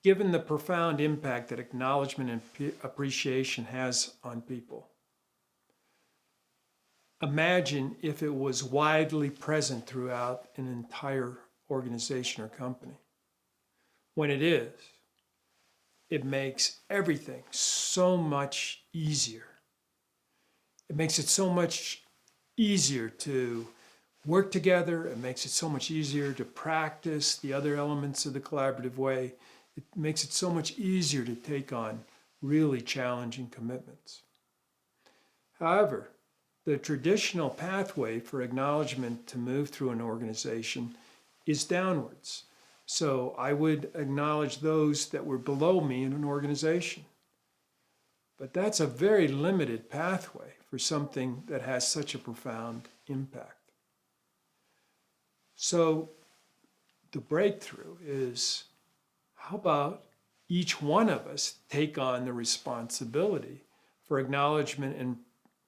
given the profound impact that acknowledgement and appreciation has on people. Imagine if it was widely present throughout an entire organization or company. When it is, it makes everything so much easier. It makes it so much easier to work together. It makes it so much easier to practice the other elements of the collaborative way. It makes it so much easier to take on really challenging commitments. However, the traditional pathway for acknowledgement to move through an organization is downwards. So I would acknowledge those that were below me in an organization. But that's a very limited pathway for something that has such a profound impact. So the breakthrough is, how about each one of us take on the responsibility for acknowledgement and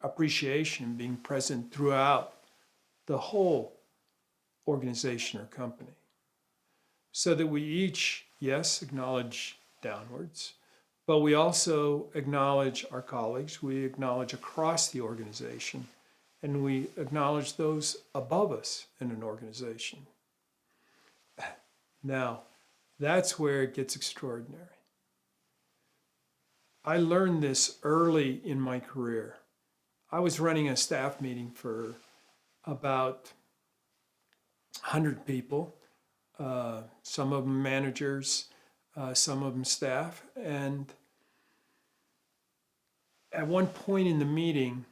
appreciation being present throughout the whole organization or company, so that we each, yes, acknowledge downwards, but we also acknowledge our colleagues, we acknowledge across the organization, and we acknowledge those above us in an organization. Now, that's where it gets extraordinary. I learned this early in my career. I was running a staff meeting for about 100 people, some of them managers, some of them staff. And at one point in the meeting,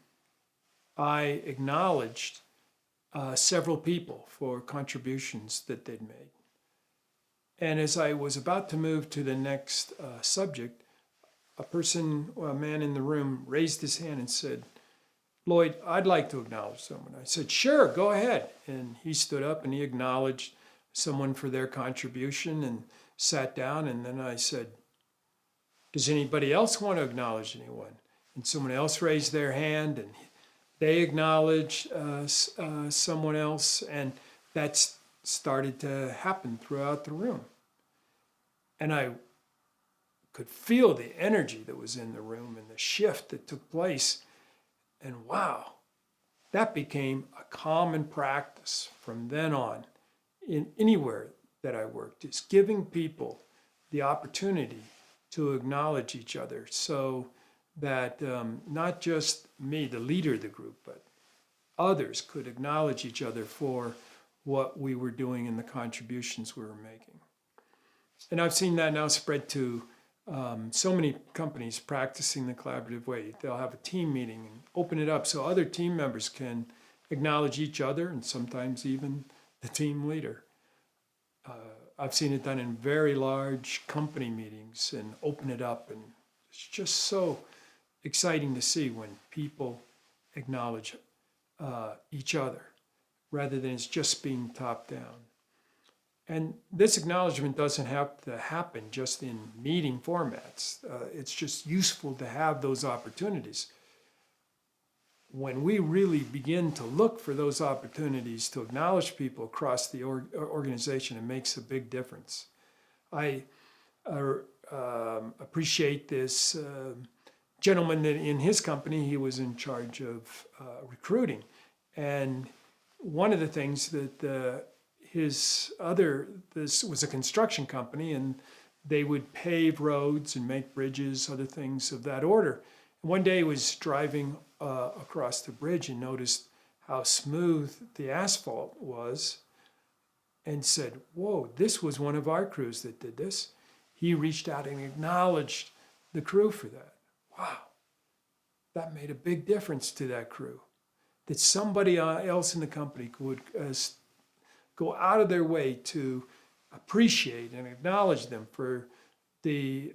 I acknowledged several people for contributions that they'd made. And as I was about to move to the next subject, a man in the room raised his hand and said, "Lloyd, I'd like to acknowledge someone." I said, "Sure, go ahead." And he stood up and he acknowledged someone for their contribution and sat down. And then I said, "Does anybody else want to acknowledge anyone?" And someone else raised their hand and they acknowledged someone else. And that's started to happen throughout the room. And I could feel the energy that was in the room and the shift that took place. And wow, that became a common practice from then on in anywhere that I worked, is giving people the opportunity to acknowledge each other, so that not just me, the leader of the group, but others could acknowledge each other for what we were doing and the contributions we were making. And I've seen that now spread to so many companies practicing the collaborative way. They'll have a team meeting and open it up so other team members can acknowledge each other and sometimes even the team leader. I've seen it done in very large company meetings and open it up, and it's just so exciting to see when people acknowledge each other rather than it's just being top down. And this acknowledgement doesn't have to happen just in meeting formats. It's just useful to have those opportunities. When we really begin to look for those opportunities to acknowledge people across the organization, it makes a big difference. I appreciate this gentleman that in his company, he was in charge of recruiting. And one of the things that this was a construction company, and they would pave roads and make bridges, other things of that order. And one day he was driving across the bridge and noticed how smooth the asphalt was and said, "Whoa, this was one of our crews that did this." He reached out and acknowledged the crew for that. Wow, that made a big difference to that crew. That somebody else in the company would go out of their way to appreciate and acknowledge them for the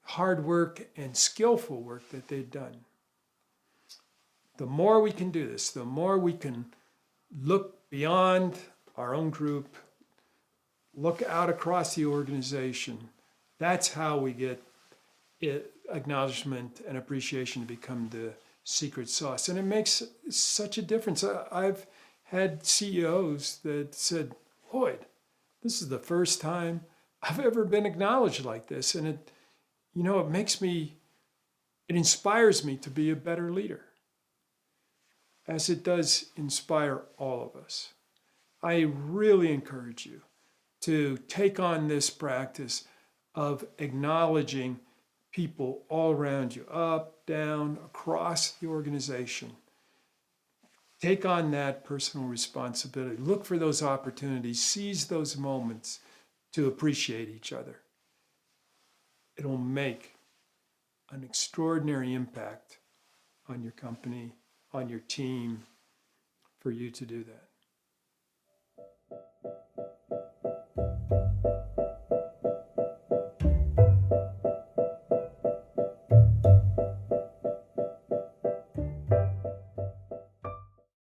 hard work and skillful work that they've done. The more we can do this, the more we can look beyond our own group, look out across the organization. That's how we get acknowledgement and appreciation to become the secret sauce. And it makes such a difference. I've had CEOs that said, "Lloyd, this is the first time I've ever been acknowledged like this. And it, it inspires me to be a better leader, as it does inspire all of us. I really encourage you to take on this practice of acknowledging people all around you, up, down, across the organization. Take on that personal responsibility. Look for those opportunities, seize those moments to appreciate each other. It'll make an extraordinary impact on your company, on your team, for you to do that.